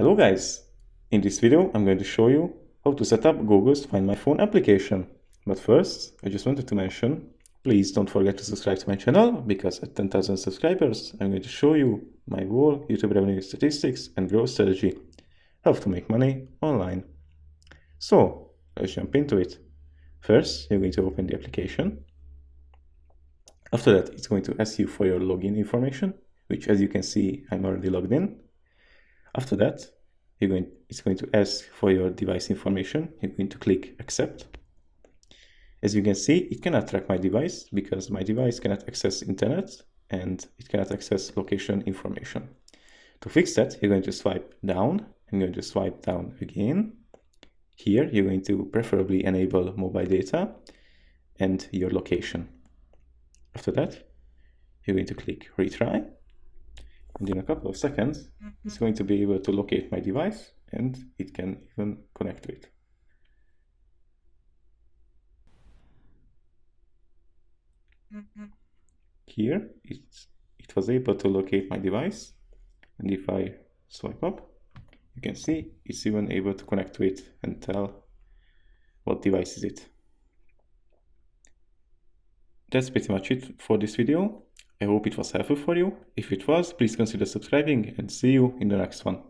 Hello guys! In this video I'm going to show you how to set up Google's Find My Phone application. But first, I just wanted to mention, please don't forget to subscribe to my channel, because at 10,000 subscribers I'm going to show you my whole YouTube revenue statistics and growth strategy, how to make money online. So let's jump into it. First, you're going to open the application. After that, it's going to ask you for your login information, which, as you can see, I'm already logged in. After that, it's going to ask for your device information. You're going to click accept. As you can see, it cannot track my device because my device cannot access internet and it cannot access location information. To fix that, you're going to swipe down. I'm going to swipe down again. Here, you're going to preferably enable mobile data and your location. After that, you're going to click retry. And in a couple of seconds, it's going to be able to locate my device and it can even connect to it. Here, it was able to locate my device. And if I swipe up, you can see it's even able to connect to it and tell what device is it. That's pretty much it for this video. I hope it was helpful for you. If it was, please consider subscribing and see you in the next one.